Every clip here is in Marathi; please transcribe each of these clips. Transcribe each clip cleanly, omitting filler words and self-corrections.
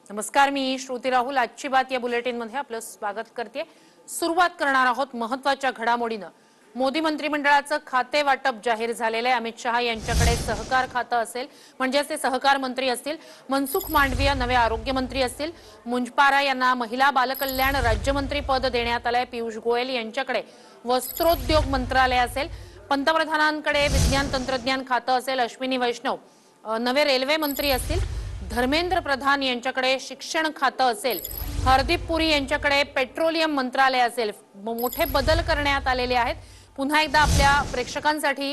नमस्कार, मी श्रुती राहुल. आजची बात या बुलेटिन मध्ये आपलं स्वागत करते. सुरुवात करणार आहोत महत्त्वाच्या घडामोडीनं. मोदी मंत्रिमंडळाचं खाते वाटप जाहीर झालेलं आहे. अमित शहा यांच्याकडे सहकार खातं असेल, म्हणजे ते सहकार मंत्री असतील. मनसुख मांडविया नवे आरोग्य मंत्री असतील. मुंजपारा यांना महिला बालकल्याण राज्यमंत्री पद देण्यात आलंय. पियुष गोयल यांच्याकडे वस्त्रोद्योग मंत्रालय असेल. पंतप्रधानांकडे विज्ञान तंत्रज्ञान खातं असेल. अश्विनी वैष्णव नवे रेल्वे मंत्री असतील. धर्मेंद्र प्रधान यांच्याकडे शिक्षण खातं असेल. हरदीप पुरी यांच्याकडे पेट्रोलियम मंत्रालय असेल. मोठे बदल करण्यात आलेले आहेत. पुन्हा एकदा आपल्या प्रेक्षकांसाठी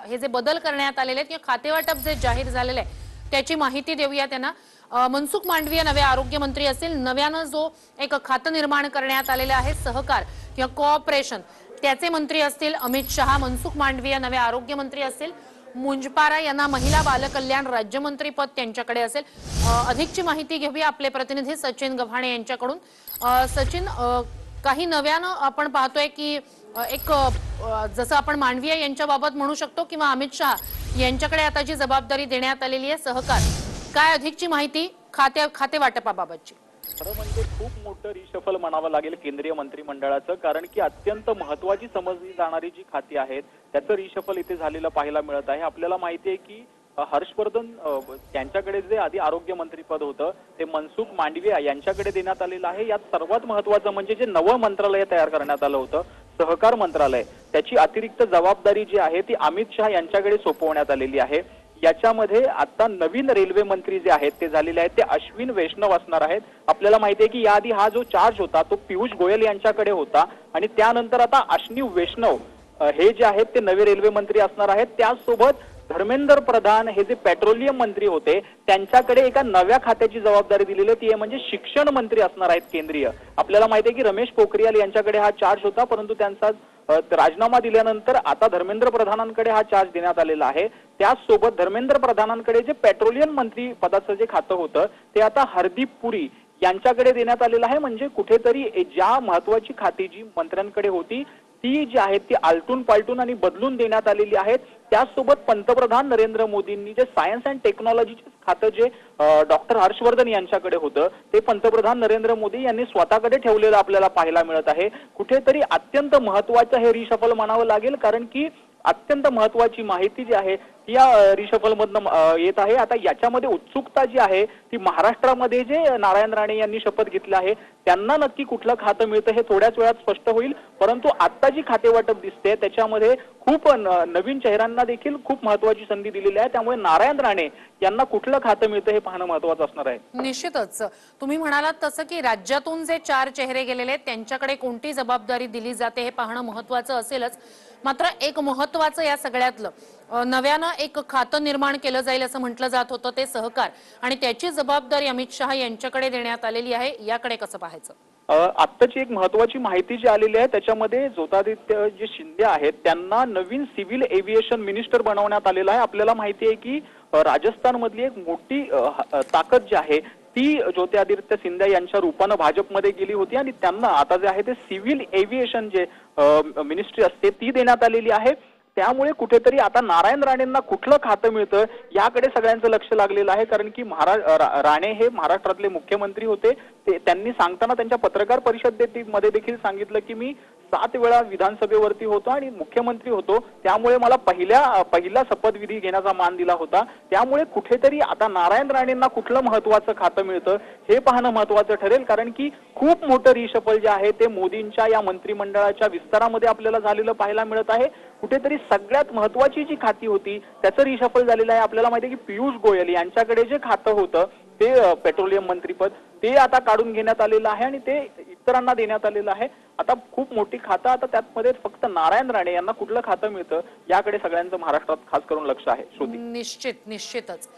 हे जे बदल करण्यात आलेले आहेत किंवा खातेवाटप जे जाहीर झालेले आहे त्याची माहिती देऊया त्यांना. मनसुख मांडविया नवे आरोग्य मंत्री असतील. नव्यानं जो एक खातं निर्माण करण्यात आलेलं आहे सहकार किंवा कोऑपरेशन, त्याचे मंत्री असतील अमित शहा. मनसुख मांडविया नवे आरोग्य मंत्री असतील. मुंजपारा यांना महिला बालकल्याण राज्यमंत्री पद त्यांच्याकडे असेल. अधिकची माहिती घेऊया आपले प्रतिनिधी सचिन गव्हाणे यांच्याकडून. सचिन, काही नव्यानं आपण पाहतोय की एक जसं आपण मांडविया यांच्याबाबत म्हणू शकतो किंवा अमित शहा यांच्याकडे आता जी जबाबदारी देण्यात आलेली आहे सहकार, काय अधिकची माहिती खाते वाटपाबाबतची? खरं म्हणजे खूप मोठं रिशफल म्हणावं लागेल केंद्रीय मंत्रिमंडळाचं, कारण की अत्यंत महत्वाची समजली जाणारी जी खाती आहेत त्याचं रिशफल इथे झालेलं पाहायला मिळत आहे. आपल्याला माहिती आहे की हर्षवर्धन त्यांच्याकडे जे आधी आरोग्य मंत्री पद होतं ते मनसुख मांडविया यांच्याकडे देण्यात आलेलं आहे. यात सर्वात महत्वाचं म्हणजे जे नवं मंत्रालय तयार करण्यात आलं होतं सहकार मंत्रालय, त्याची अतिरिक्त जबाबदारी जी आहे ती अमित शहा यांच्याकडे सोपवण्यात आलेली आहे. याच्यामध्ये आता नवीन रेल्वे मंत्री जे आहेत ते झालेले आहेत ते अश्विन वैष्णव असणार आहेत. आपल्याला माहिती आहे की याआधी हा जो चार्ज होता तो पियुष गोयल यांच्याकडे होता आणि त्यानंतर आता अश्विनी वैष्णव हे जे आहेत ते नवे रेल्वे मंत्री असणार आहेत. त्याचसोबत धर्मेंद्र प्रधान हे जे पेट्रोलियम मंत्री होते त्यांच्याकडे एका नव्या खात्याची जबाबदारी दिलेली आहे, ती आहे म्हणजे शिक्षण मंत्री असणार आहेत केंद्रीय. आपल्याला माहिती आहे की रमेश पोखरियाल यांच्याकडे हा चार्ज होता, परंतु त्यांचा राजीनामा दिल्यानंतर आता धर्मेंद्र प्रधानांकडे हा चार्ज देण्यात आलेला आहे. त्याचसोबत धर्मेंद्र प्रधानांकडे जे पेट्रोलियम मंत्री पदाचं जे खातं होतं ते आता हरदीप पुरी यांच्याकडे देण्यात आलेलं आहे. म्हणजे कुठेतरी ज्या महत्वाची खाती जी मंत्र्यांकडे होती ती जी आहेत ती आलटून पालटून आणि बदलून देण्यात आलेली आहेत. त्याचसोबत पंतप्रधान नरेंद्र मोदींनी जे सायन्स अँड टेक्नॉलॉजीचे खातं जे डॉक्टर हर्षवर्धन यांच्याकडे होतं ते पंतप्रधान नरेंद्र मोदी यांनी स्वतःकडे ठेवलेलं आपल्याला पाहायला मिळत आहे. कुठेतरी अत्यंत महत्वाचं हे रिशफल म्हणावं लागेल, कारण की अत्यंत महत्वाची माहिती जी आहे ती या रिशफल मधनं येत आहे. आता याच्यामध्ये उत्सुकता जी आहे ती महाराष्ट्रामध्ये जे नारायण राणे यांनी शपथ घेतली आहे त्यांना नक्की कुठलं खातं मिळतं हे थोड्याच वेळात स्पष्ट होईल. परंतु आता जी खाते वाटप दिसते त्याच्यामध्ये खूप नवीन चेहऱ्यांना देखील खूप महत्वाची संधी दिलेली आहे. त्यामुळे नारायण राणे यांना कुठलं खातं मिळतं हे पाहणं महत्वाचं असणार आहे. निश्चितच तुम्ही म्हणालात तसं की राज्यातून जे 4 चेहरे गेलेले आहेत त्यांच्याकडे कोणती जबाबदारी दिली जाते हे पाहणं महत्वाचं असेलच. मात्र एक महत्वाचं या सगळ्यातलं नव्यानं एक खातं निर्माण केलं जाईल असं म्हटलं जात होतं ते सहकार, आणि त्याची जबाबदारी अमित शहा यांच्याकडे देण्यात आलेली आहे. याकडे कसं पाहायचं? आत्ताची एक महत्वाची माहिती जी आलेली आहे त्याच्यामध्ये ज्योतिरादित्य जे शिंदे आहेत त्यांना नवीन सिव्हिल एव्हिएशन मिनिस्टर बनवण्यात आलेलं आहे. आपल्याला माहिती आहे की राजस्थान मधली एक मोठी ताकद जी आहे ती ज्योतिरादित्य शिंदे यांच्या रूपानं भाजपमध्ये गेली होती आणि त्यांना आता जे आहे ते सिव्हिल एव्हिएशन जे मिनिस्ट्री असते ती देण्यात आलेली आहे. त्यामुळे कुठेतरी आता नारायण राणेंना कुठलं खातं मिळतं याकडे सगळ्यांचं लक्ष लागलेलं आहे, कारण की राणे हे महाराष्ट्रातले मुख्यमंत्री होते. त्यांनी सांगताना त्यांच्या पत्रकार परिषदेमध्ये देखील सांगितलं की मी 7 वेळा विधानसभेवरती होतो आणि मुख्यमंत्री होतो, त्यामुळे मला पहिला शपथविधी घेण्याचा मान दिला होता. त्यामुळे कुठेतरी आता नारायण राणेंना कुठलं महत्वाचं खातं मिळतं हे पाहणं महत्वाचं ठरेल, कारण की खूप मोठं रिशफल जे आहे ते मोदींच्या या मंत्रिमंडळाच्या विस्तारामध्ये आपल्याला झालेलं पाहायला मिळत आहे. कुठेतरी सगळ्यात महत्वाची जी खाती होती त्याचं रिशफल झालेलं आहे. आपल्याला माहिती आहे की पियुष गोयल यांच्याकडे जे खातं होतं ते पेट्रोलियम मंत्रीपद ते आता काढून घेण्यात आलेलं आहे आणि ते इतरांना देण्यात आलेलं आहे. आता खूप मोठी खातं आता त्यामध्ये फक्त नारायण राणे यांना कुठलं खातं मिळतं याकडे सगळ्यांचं महाराष्ट्रात खास करून लक्ष आहे. श्रुती, निश्चितच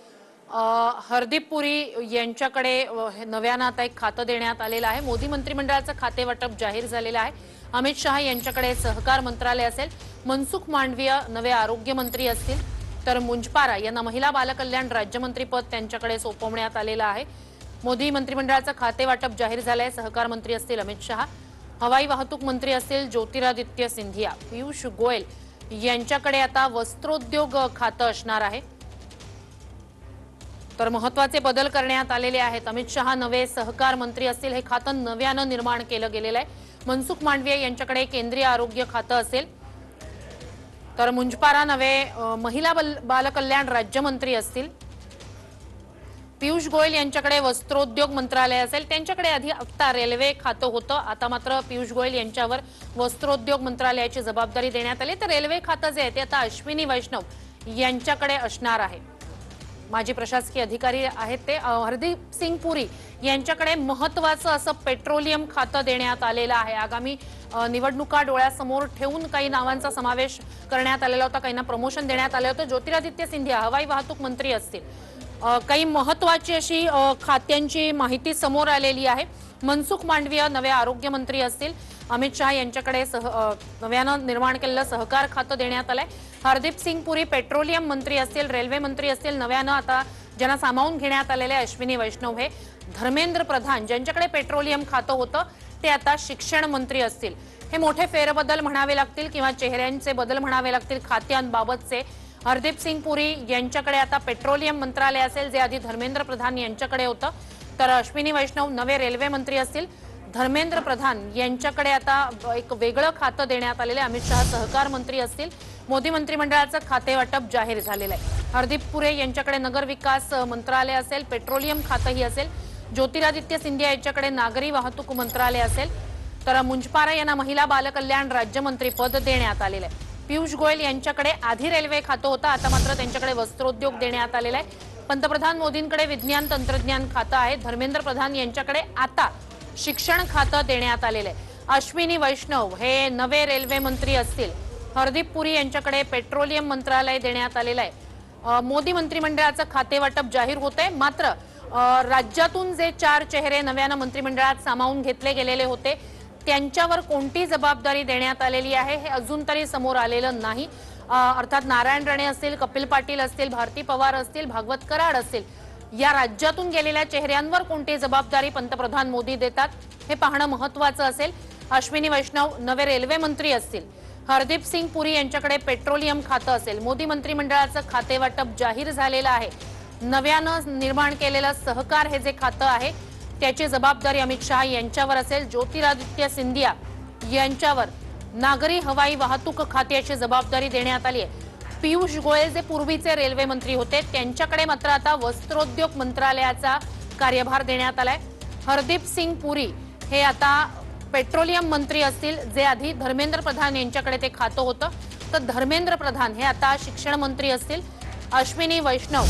हरदीप पुरी यांच्याकडे नव्यानं आता एक खातं देण्यात आलेलं आहे. मोदी मंत्रिमंडळाचं खाते वाटप जाहीर झालेलं आहे. अमित शहा यांच्याकडे सहकार मंत्रालय असेल. मनसुख मांडविया नवे आरोग्य मंत्री असतील. तर मुंजपारा यांना महिला बालकल्याण राज्यमंत्री पद त्यांच्याकडे सोपवण्यात आलेलं आहे. मोदी मंत्रिमंडळाचं खाते वाटप जाहीर झालंय. सहकार मंत्री असतील अमित शहा. हवाई वाहतूक मंत्री असतील ज्योतिरादित्य सिंधिया. पियुष गोयल यांच्याकडे आता वस्त्रोद्योग खातं असणार आहे. तर महत्त्वाचे बदल करण्यात आलेले आहेत। अमित शहा नवे सहकार मंत्री असतील, हे खातं नव्यानं निर्माण केलं गेलेलं आहे। मनसुख मांडवीय यांच्याकडे केंद्रीय आरोग्य खातं असेल, तर मुंजपारा नवे महिला बालकल्याण राज्यमंत्री असतील। पियुष गोयल यांच्याकडे वस्त्रोद्योग मंत्रालय असेल, त्यांच्याकडे आधी आता रेल्वे खातं होतं, आता मात्र पियुष गोयल यांच्यावर वस्त्रोद्योग मंत्रालयाची जबाबदारी देण्यात आली। तर रेल्वे खातं जे आहे ते आता अश्विनी वैष्णव यांच्याकडे असणार आहे। माजी प्रशासकीय अधिकारी आहेत ते हरदीप सिंग पुरी यांच्याकडे महत्त्वाचं असं पेट्रोलियम खातं देण्यात आलेलं आहे। आगामी निवडणुका डोळ्यासमोर ठेवून काही नावांचा समावेश करण्यात आलेला होता, काहींना प्रमोशन देण्यात आलं होतं। ज्योतिरादित्य सिंधिया हवाई वाहतूक मंत्री असतील। काही महत्त्वाची अशी खात्यांची माहिती समोर आलेली आहे। मनसुख मांडवीय नवे आरोग्य मंत्री असतील। अमित शहा यांच्याकडे नव्यानं निर्माण केलेलं सहकार खातं देण्यात आलंय। हरदीप सिंग पुरी पेट्रोलियम मंत्री असतील, रेल्वे मंत्री असतील। नव्यानं आता ज्यांना सामावून घेण्यात आलेले अश्विनी वैष्णव हे। धर्मेंद्र प्रधान ज्यांच्याकडे पेट्रोलियम खातं होतं ते आता शिक्षण मंत्री असतील। हे मोठे फेरबदल म्हणावे लागतील किंवा चेहऱ्यांचे बदल म्हणावे लागतील खात्यांबाबतचे। हरदीप सिंग पुरी यांच्याकडे आता पेट्रोलियम मंत्रालय असेल, जे आधी धर्मेंद्र प्रधान यांच्याकडे होतं। तर अश्विनी वैष्णव नवे रेल्वे मंत्री असतील। धर्मेंद्र प्रधान यांच्याकडे आता एक वेगळं खातं देण्यात आलेलं आहे। अमित शहा सहकार मंत्री असतील। मोदी मंत्रिमंडळाचं खाते वाटप जाहीर झालेलं आहे। हरदीप पुरी यांच्याकडे नगर विकास मंत्रालय असेल, पेट्रोलियम खातंही असेल। ज्योतिरादित्य सिंधिया यांच्याकडे नागरी वाहतूक मंत्रालय असेल, तर मुंजपारा यांना महिला बालकल्याण राज्यमंत्री पद देण्यात आलेलं आहे। पियुष गोयल यांच्याकडे आधी रेल्वे खातं होतं, आता मात्र त्यांच्याकडे वस्त्रोद्योग देण्यात आलेला आहे। पंतप्रधान मोदींकडे विज्ञान तंत्रज्ञान खातं आहे। धर्मेंद्र प्रधान यांच्याकडे आता शिक्षण खातं देण्यात आलेलं आहे। अश्विनी वैष्णव हे नवे रेल्वे मंत्री असतील। हरदीप पुरी यांच्याकडे पेट्रोलियम मंत्रालय देण्यात आलेलं आहे। मोदी मंत्रिमंडळाचं खाते वाटप जाहीर होतंय, मात्र राज्यातून जे 4 चेहरे नव्यानं मंत्रिमंडळात सामावून घेतले गेलेले होते त्यांच्यावर कोणती जबाबदारी देण्यात आलेली आहे हे अजून तरी समोर आलेलं नाही। अर्थात नारायण राणे असतील, कपिल पाटील असतील, भारती पवार असतील, भागवत कराड असतील, या राज्यातून गेलेल्या चेहऱ्यांवर कोणती जबाबदारी पंतप्रधान मोदी देतात हे पाहणं महत्त्वाचं असेल। अश्विनी वैष्णव नवे रेल्वे मंत्री असतील। हरदीप सिंग पुरी यांच्याकडे पेट्रोलियम खातं असेल। मोदी मंत्रिमंडळाचं खाते वाटप जाहीर झालेलं आहे। नव्यानं निर्माण केलेलं सहकार हे जे खातं आहे त्याची जबाबदारी अमित शहा यांच्यावर असेल। ज्योतिरादित्य सिंधिया यांच्यावर नागरी हवाई वाहतूक खात्याची जबाबदारी देण्यात आली आहे। पियुष गोयल जे पूर्वीचे रेल्वे मंत्री होते त्यांच्याकडे मात्र आता वस्त्रोद्योग मंत्रालयाचा कार्यभार देण्यात आलाय। हरदीप सिंग पुरी हे आता पेट्रोलियम मंत्री असतील, जे आधी धर्मेंद्र प्रधान यांच्याकडे ते खातं होतं। तर धर्मेंद्र प्रधान हे आता शिक्षण मंत्री असतील। अश्विनी वैष्णव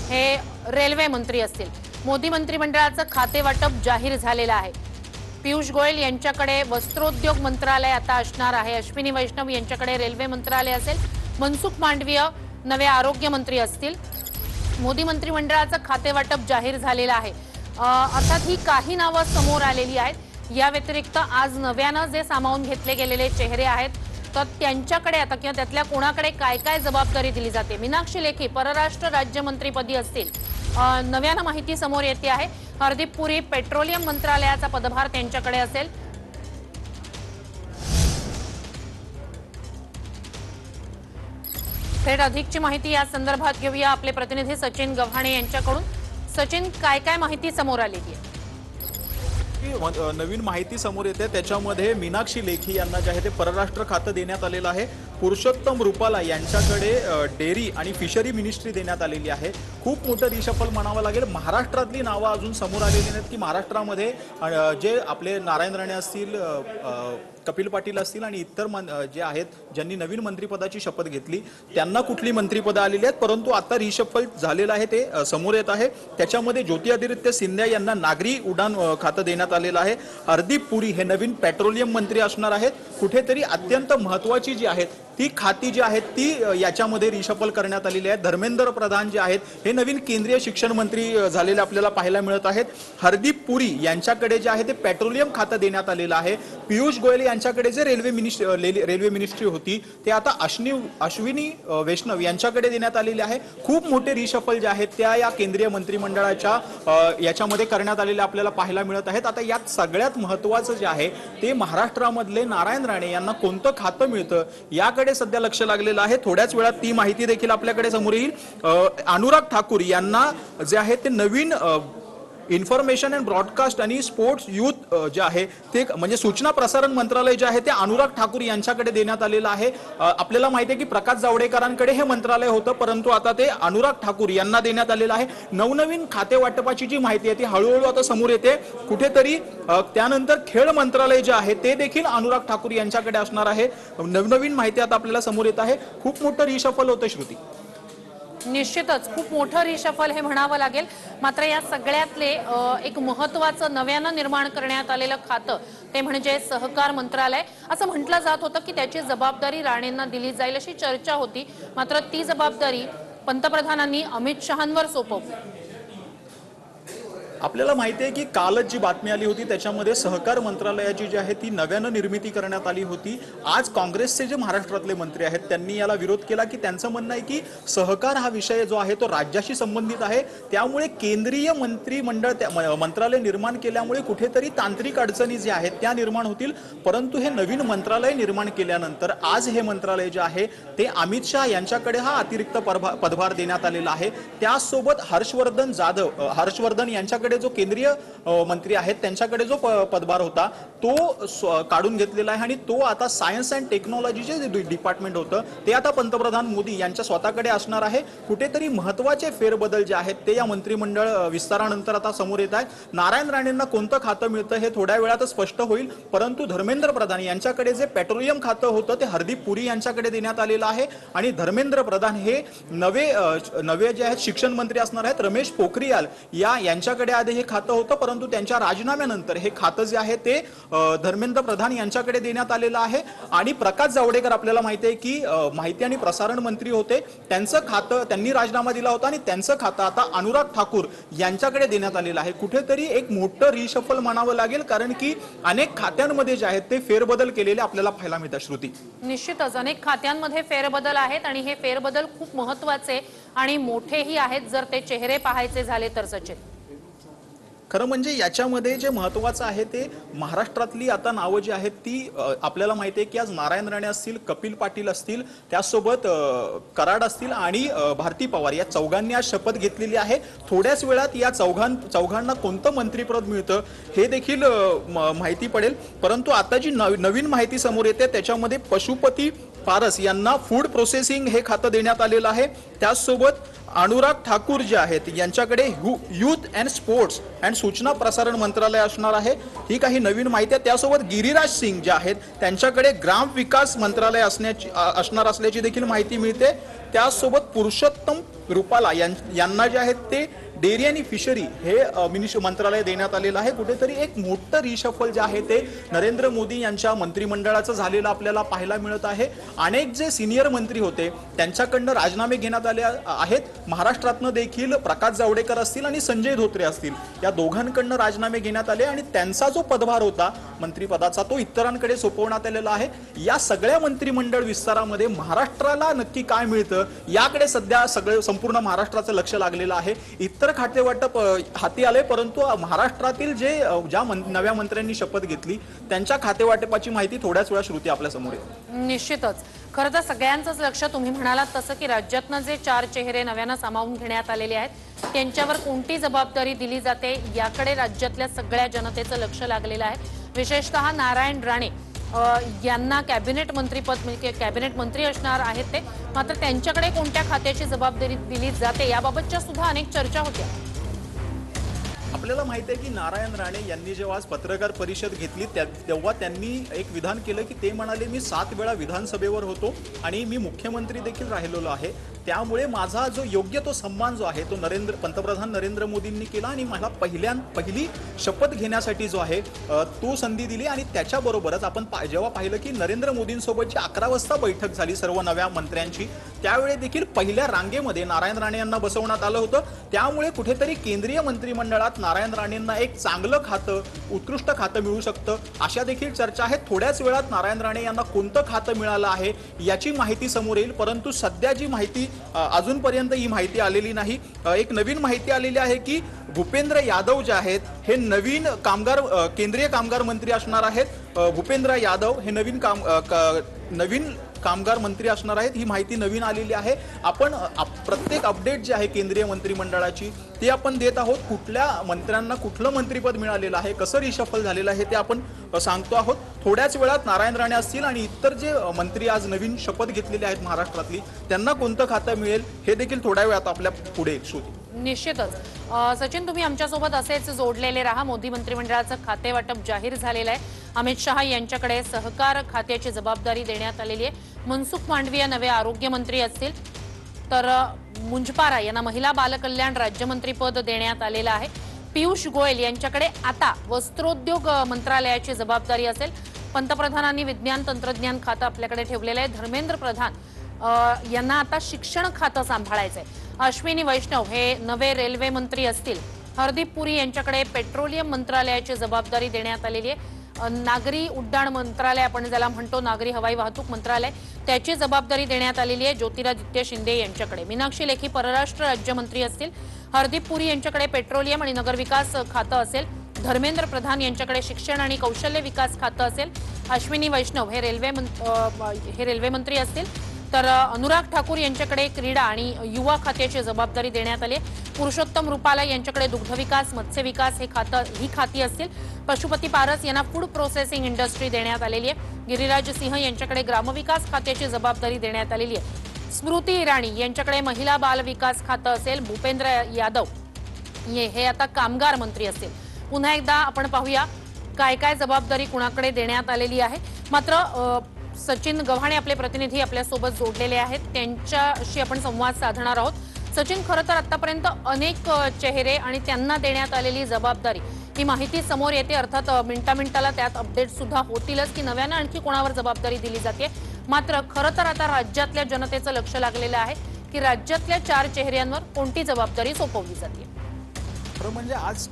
हे रेल्वे मंत्री असतील। मोदी मंत्रिमंडळाचं खाते वाटप जाहीर झालेलं आहे। पियुष गोयल यांच्याकडे वस्त्रोद्योग मंत्रालय आता असणार आहे। अश्विनी वैष्णव यांच्याकडे रेल्वे मंत्रालय असेल। मनसुख मांडवीय नवे आरोग्य मंत्री असतील। मोदी मंत्रिमंडळाचं खाते वाटप जाहीर झालेलं आहे। अर्थात ही काही नावं समोर आलेली आहेत। या व्यतिरिक्त आज नव्यानं जे सामावून घेतले गेलेले चेहरे आहेत तर त्यांच्याकडे आता किंवा त्यातल्या कोणाकडे काय काय जबाबदारी दिली जाते। मीनाक्षी लेखी परराष्ट्र राज्यमंत्रीपदी असतील, नव्यानं माहिती समोर येते आहे। हरदीप पुरी पेट्रोलियम मंत्रालयाचा पदभार त्यांच्याकडे असेल। थेट अधिकची माहिती या संदर्भात घेऊया आपले प्रतिनिधी सचिन गव्हाणे यांच्याकडून। सचिन, काय काय माहिती समोर आलेली आहे? नवीन माहिती समोर येते त्याच्यामध्ये मीनाक्षी लेखी यांना जे आहे ते परराष्ट्र खातं देण्यात आलेलं आहे। पुरुषोत्तम रुपाला यांच्याकडे डेअरी आणि फिशरी मिनिस्ट्री देण्यात आलेली आहे। खूप मोठं रिशफल म्हणावं लागेल। महाराष्ट्रातली नावं अजून समोर आलेली नाहीत की महाराष्ट्रामध्ये जे आपले नारायण राणे असतील, कपिल पाटील असतील आणि इतर जे आहेत ज्यांनी नवीन मंत्रिपदाची शपथ घेतली त्यांना कुठली मंत्रिपदं आलेली आहेत, परंतु आता रिशफल झालेलं आहे ते समोर येत आहे। त्याच्यामध्ये ज्योतिरादित्य सिंधिया यांना नागरी उड्डाण खातं देण्यात आलेलं आहे। हरदीप पुरी हे नवीन पेट्रोलियम मंत्री असणार आहेत। कुठेतरी अत्यंत महत्त्वाची जी आहेत ती खाती जी आहेत ती याच्यामध्ये रिशफल करण्यात आलेली आहे। धर्मेंद्र प्रधान जे आहेत हे नवीन केंद्रीय शिक्षण मंत्री झालेले आपल्याला पाहायला मिळत आहेत। हरदीप पुरी यांच्याकडे जे आहे ते पेट्रोलियम खातं देण्यात आलेलं आहे। पियुष गोयल यांच्याकडे जे रेल्वे मिनिस्ट्री होती ते आता अश्विनी वैष्णव यांच्याकडे देण्यात आलेले आहे। खूप मोठे रिशफल जे आहेत त्या या केंद्रीय मंत्रिमंडळाच्या याच्यामध्ये करण्यात आलेले आपल्याला पाहायला मिळत आहेत। आता यात सगळ्यात महत्त्वाचं जे आहे ते महाराष्ट्रामधले नारायण राणे यांना कोणतं खातं मिळतं याकडे यांच्याकडे सध्या लक्ष लागलेलं आहे। थोड्याच वेळात ती माहिती देखील आपल्याकडे समोर येईल। अनुराग ठाकूर यांना जे आहे ते नवीन इन्फॉर्मेशन अँड ब्रॉडकास्ट आणि स्पोर्ट्स यूथ जे आहे ते म्हणजे सूचना प्रसारण मंत्रालय जे आहे ते अनुराग ठाकूर यांच्याकडे देण्यात आलेलं आहे। आपल्याला माहिती आहे की प्रकाश जावडेकरांकडे हे मंत्रालय होतं, परंतु आता ते अनुराग ठाकूर यांना देण्यात आलेलं आहे। नवनवीन खाते वाटपाची जी माहिती आहे ती हळूहळू आता समोर येते कुठेतरी। त्यानंतर खेळ मंत्रालय जे आहे ते देखील अनुराग ठाकूर यांच्याकडे असणार आहे। नवनवीन माहिती आता आपल्याला समोर येत आहे। खूप मोठं रिशफल होतं श्रुती। निश्चितच खूप मोठं रिशफल हे म्हणावं लागेल। मात्र या सगळ्यातले एक महत्त्वाचं नव्यानं निर्माण करण्यात आलेलं खातं ते म्हणजे सहकार मंत्रालय। असं म्हटलं जात होतं की त्याची जबाबदारी राणेंना दिली जाईल अशी चर्चा होती, मात्र ती जबाबदारी पंतप्रधानांनी अमित शहांवर सोपवली। आपल्याला माहिती आहे की कालच जी बातमी आली होती त्याच्यामध्ये सहकार मंत्रालयाची जी आहे ती नव्यानं निर्मिती करण्यात आली होती। आज काँग्रेसचे जे महाराष्ट्रातले मंत्री आहेत त्यांनी याला विरोध केला की त्यांचं म्हणणं आहे की सहकार हा विषय जो आहे तो राज्याशी संबंधित आहे, त्यामुळे केंद्रीय मंत्रिमंडळ मंत्रालय निर्माण केल्यामुळे कुठेतरी तांत्रिक अडचणी ज्या आहेत त्या निर्माण होतील। परंतु हे नवीन मंत्रालय निर्माण केल्यानंतर आज हे मंत्रालय जे आहे ते अमित शहा यांच्याकडे हा अतिरिक्त पदभार देण्यात आलेला आहे। त्यासोबत हर्षवर्धन यांच्याकडे जो केंद्रीय मंत्री आहेत त्यांच्याकडे जो पदभार होता तो काढून घेतलेला आहे आणि तो आता सायन्स अँड टेक्नॉलॉजीचे जे डिपार्टमेंट होतं ते आता पंतप्रधान मोदी यांच्या स्वतःकडे असणार आहे। कुठेतरी महत्त्वाचे फेरबदल जे आहेत ते या मंत्रिमंडळ विस्तारानंतर आता समोर येत आहेत। नारायण राणेंना कोणतं खातं मिळतं हे थोड्या वेळातच स्पष्ट होईल, परंतु धर्मेंद्र प्रधान यांच्याकडे जे पेट्रोलियम खातं होतं ते हरदीप पुरी यांच्याकडे देण्यात आलेलं आहे आणि धर्मेंद्र प्रधान हे नवे जे आहेत शिक्षण मंत्री असणार आहेत। रमेश पोखरियाल यांच्याकडे आधी हे खातं होतं, परंतु त्यांच्या राजीनाम्यानंतर हे खातं जे आहे ते धर्मेंद्र प्रधान यांच्याकडे देण्यात आलेलं आहे। आणि प्रकाश जावडेकर आपल्याला माहिती आहे की माहिती आणि प्रसारण मंत्री होते, त्यांचं खातं त्यांनी राजीनामा दिला होता आणि त्यांचं खातं आता अनुराग ठाकूर यांच्याकडे देण्यात आलेलं आहे। कुठेतरी एक मोठं रिशफल म्हणावं लागेल, कारण की अनेक खात्यांमध्ये जे आहेत ते फेरबदल केलेले आपल्याला पाहायला मिळतात श्रुती। निश्चितच अनेक खात्यांमध्ये फेरबदल आहेत आणि हे फेरबदल खूप महत्त्वाचे आणि मोठेही आहेत जर ते चेहरे पाहायचे झाले तर। सचिन, खरं म्हणजे याच्यामध्ये जे महत्त्वाचं आहे ते महाराष्ट्रातली आता नावं जी आहेत ती आपल्याला माहिती आहे की आज नारायण राणे असतील, कपिल पाटील असतील, त्यासोबत कराड असतील आणि भारती पवार या चौघांनी आज शपथ घेतलेली आहे। थोड्याच वेळात या चौघांना कोणतं मंत्रिपद मिळतं हे देखील माहिती पडेल, परंतु आता जी नवीन माहिती समोर येते त्याच्यामध्ये पशुपती पारस यांना फूड प्रोसेसिंग हे खातं देण्यात आलेलं आहे। त्याचसोबत अनुराग ठाकूर जे आहेत यांच्याकडे यूथ अँड स्पोर्ट्स अँड सूचना प्रसारण मंत्रालय असणार आहे, ही काही नवीन माहिती आहे। त्यासोबत गिरिराज सिंग जे आहेत त्यांच्याकडे ग्राम विकास मंत्रालय असणार असल्याची देखील माहिती मिळते। त्यासोबत पुरुषोत्तम रुपाला यांना जे आहेत ते डेअरी आणि फिशरी हे मंत्रालय देण्यात आलेलं आहे। कुठेतरी एक मोठं रिशफल जे आहे ते नरेंद्र मोदी यांच्या मंत्रिमंडळाचं झालेलं आपल्याला पाहायला मिळत आहे। अनेक जे सिनियर मंत्री होते त्यांच्याकडनं राजीनामे घेण्यात आले आहेत। महाराष्ट्रातनं देखील प्रकाश जावडेकर असतील आणि संजय धोत्रे असतील या दोघांकडनं राजीनामे घेण्यात आले आणि त्यांचा जो पदभार होता मंत्रिपदाचा तो इतरांकडे सोपवण्यात आलेला आहे। या सगळ्या मंत्रिमंडळ विस्तारामध्ये महाराष्ट्राला नक्की काय मिळतं याकडे सध्या संपूर्ण महाराष्ट्राचं लक्ष लागलेलं आहे। इतर खाते वाटप हाती आले, परंतु महाराष्ट्रातील ज्या नव्या मंत्र्यांनी शपथ घेतली त्यांच्या खाते वाटपाची माहिती थोड्याच वेळा श्रुती आपल्या समोर येईल। निश्चितच खरं तर सगळ्यांचंच लक्ष तुम्ही म्हणालात तसं की राज्यातनं जे 4 चेहरे नव्यानं सामावून घेण्यात आलेले आहेत त्यांच्यावर कोणती जबाबदारी दिली जाते याकडे राज्यातल्या सगळ्या जनतेचं लक्ष लागलेलं आहे। विशेषतः नारायण राणे यांना कॅबिनेट मंत्रीपद म्हणजे कॅबिनेट मंत्री असणार आहेत ते, मात्र त्यांच्याकडे कोणत्या खात्याची जबाबदारी दिली जाते याबाबतच्या सुद्धा अनेक चर्चा होत्या। आपल्याला माहिती आहे की नारायण राणे यांनी जेव्हा आज पत्रकार परिषद घेतली तेव्हा त्यांनी एक विधान केलं की ते म्हणाले मी 7 वेळा विधानसभेवर होतो आणि मी मुख्यमंत्री देखील राहिलेलो आहे, त्यामुळे माझा जो योग्य तो सन्मान जो आहे तो पंतप्रधान नरेंद्र मोदींनी केला आणि मला पहिली शपथ घेण्यासाठी जो आहे तो संधी दिली। आणि त्याच्याबरोबरच आपण जेव्हा पाहिलं की नरेंद्र मोदींसोबतची 11 वाजता बैठक झाली सर्व नव्या मंत्र्यांची, त्यावेळी देखील पहिल्या रांगेमध्ये नारायण राणे यांना बसवण्यात आलं होतं। त्यामुळे कुठेतरी केंद्रीय मंत्रिमंडळात नारायण राणेंना एक चांगलं खातं, उत्कृष्ट खातं मिळू शकतं अशा देखील चर्चा आहेत। थोड्याच वेळात नारायण राणे यांना कोणतं खातं मिळालं आहे याची माहिती समोर येईल, परंतु सध्या जी माहिती अजूनपर्यंत ही माहिती आलेली नाही। एक नवीन माहिती आलेली आहे की भूपेंद्र यादव जे आहेत हे नवीन केंद्रीय कामगार मंत्री असणार आहेत। भूपेंद्र यादव हे नवीन कामगार मंत्री असणार आहेत, ही माहिती नवीन आलेली आहे। आपण प्रत्येक अपडेट जी आहे केंद्रीय मंत्रिमंडळाची ती आपण देत आहोत। कुठल्या मंत्र्यांना कुठलं मंत्रिपद मिळालेलं आहे, कसं रिशफल झालेलं आहे ते आपण सांगतो आहोत। थोड्याच वेळात नारायण राणे असतील आणि इतर जे मंत्री आज नवीन शपथ घेतलेले आहेत महाराष्ट्रातली त्यांना कोणतं खातं मिळेल हे देखील थोड्या वेळात आपल्या पुढे श्रुती। निश्चितच सचिन, तुम्ही आमच्यासोबत असेच जोडलेले राहा। मोदी मंत्रिमंडळाचं खाते वाटप जाहीर झालेलं आहे। अमित शहा यांच्याकडे सहकार खात्याची जबाबदारी देण्यात आलेली आहे। मनसुख मांडवीय नवे आरोग्यमंत्री असतील, तर मुंजपारा यांना महिला बालकल्याण राज्यमंत्रीपद देण्यात आलेलं आहे। पियुष गोयल यांच्याकडे आता वस्त्रोद्योग मंत्रालयाची जबाबदारी असेल। पंतप्रधानांनी विज्ञान तंत्रज्ञान खातं आपल्याकडे ठेवलेलं आहे। धर्मेंद्र प्रधान यांना आता शिक्षण खातं सांभाळायचंय। अश्विनी वैष्णव हे नवे रेल्वे मंत्री असतील। हरदीप पुरी यांच्याकडे पेट्रोलियम मंत्रालयाची जबाबदारी देण्यात आलेली आहे। नागरी उड्डाण मंत्रालय आपण ज्याला म्हणतो, नागरी हवाई वाहतूक मंत्रालय, त्याची जबाबदारी देण्यात आलेली आहे ज्योतिरादित्य शिंदे यांच्याकडे। मीनाक्षी लेखी परराष्ट्र राज्यमंत्री असतील। हरदीप पुरी यांच्याकडे पेट्रोलियम आणि नगरविकास खातं असेल। धर्मेंद्र प्रधान यांच्याकडे शिक्षण आणि कौशल्य विकास खातं असेल। अश्विनी वैष्णव हे रेल्वे मंत्री असतील, तर अनुराग ठाकूर यांच्याकडे क्रीडा आणि युवा खात्याची जबाबदारी देण्यात आली आहे। पुरुषोत्तम रुपाला यांच्याकडे दुग्धविकास, मत्स्य विकास ही खाती असतील। पशुपती पारस यांना फूड प्रोसेसिंग इंडस्ट्री देण्यात आलेली आहे। गिरिराज सिंह यांच्याकडे ग्रामविकास खात्याची जबाबदारी देण्यात आलेली आहे। स्मृती इराणी यांच्याकडे महिला बाल विकास खातं असेल। भूपेंद्र यादव हे आता कामगार मंत्री असतील। पुन्हा एकदा आपण पाहूया काय काय जबाबदारी कुणाकडे देण्यात आलेली आहे। मात्र सचिन गव्हाणे आपले प्रतिनिधी आपल्यासोबत जोडलेले आहेत, त्यांच्याशी आपण संवाद साधणार आहोत। सचिन, खरं तर आतापर्यंत अनेक चेहरे आणि त्यांना देण्यात आलेली जबाबदारी ही माहिती समोर येते। अर्थात मिनिटा त्यात अपडेट सुद्धा होतीलच की नव्यानं आणखी कोणावर जबाबदारी दिली जाते। मात्र खरं तर आता राज्यातल्या जनतेचं लक्ष लागलेलं आहे की राज्यातल्या 4 चेहऱ्यांवर कोणती जबाबदारी सोपवली जाते। खरं म्हणजे आज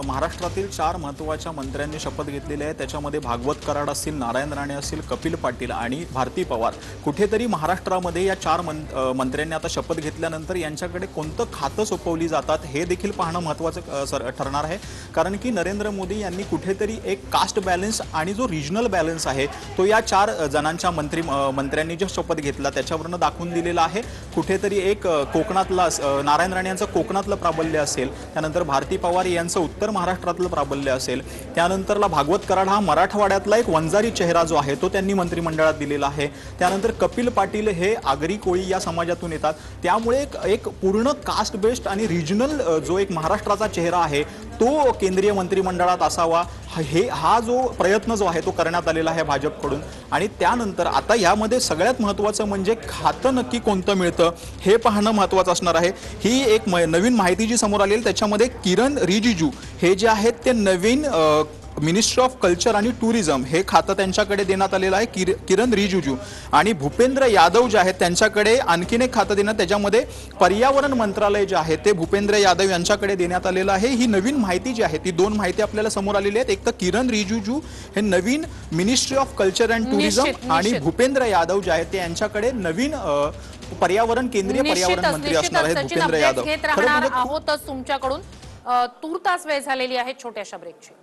महाराष्ट्रातील 4 महत्त्वाच्या मंत्र्यांनी शपथ घेतलेली आहे। त्याच्यामध्ये भागवत कराड असतील, नारायण राणे असतील, कपिल पाटील आणि भारती पवार। कुठेतरी महाराष्ट्रामध्ये या 4 मंत्र्यांनी आता शपथ घेतल्यानंतर यांच्याकडे कोणतं खातं सोपवली जातात हे देखील पाहणं महत्त्वाचं ठरणार आहे। कारण की नरेंद्र मोदी यांनी कुठेतरी एक कास्ट बॅलन्स आणि जो रिजनल बॅलन्स आहे तो या 4 जणांच्या मंत्र्यांनी जो शपथ घेतला त्याच्यावरनं दाखवून दिलेला आहे। कुठेतरी एक कोकणातला नारायण राणे यांचं कोकणातलं प्राबल्य असेल, त्यानंतर भारती पवार यांचं उत्तर महाराष्ट्रातलं प्राबल्य असेल, त्यानंतरला भागवत कराड हा मराठवाड्यातला एक वंजारी चेहरा जो आहे तो त्यांनी मंत्रिमंडळात दिलेला आहे। त्यानंतर कपिल पाटील हे आगरी कोळी या समाजातून येतात, त्यामुळे एक पूर्ण कास्ट बेस्ड आणि रिजनल जो एक महाराष्ट्राचा चेहरा आहे तो केंद्रीय मंत्रिमंडळात असावा हा जो प्रयत्न जो आहे तो करण्यात आलेला आहे भाजपकडून। आणि त्यानंतर आता यामध्ये सगळ्यात महत्त्वाचं म्हणजे खातं नक्की कोणतं मिळतं हे पाहणं महत्त्वाचं असणार आहे। ही एक नवीन माहिती जी समोर आलेली त्याच्यामध्ये किरण रिजिजू हे जे आहेत ते नवीन मिनिस्ट्री ऑफ कल्चर आणि टुरिझम हे खातं त्यांच्याकडे देण्यात आलेलं आहे, किरण रिजिजू। आणि भूपेंद्र यादव जे आहेत त्यांच्याकडे आणखीन एक खातं देण्यात, त्याच्यामध्ये पर्यावरण मंत्रालय जे आहे ते भूपेंद्र यादव यांच्याकडे देण्यात आलेलं आहे। ही नवीन माहिती जी आहे ती 2 माहिती आपल्याला समोर आलेली आहेत। एक तर किरण रिजिजू हे नवीन ministry of culture and tourism आणि भूपेंद्र यादव जे आहेत ते यांच्याकडे नवीन पर्यावरण केंद्रीय पर्यावरण मंत्री असणार आहेत भूपेंद्र यादव। घेत राहणार आहोतच तुमच्याकडून। तूर्तास वेळ झालेली आहे छोट्याशा ब्रेकची।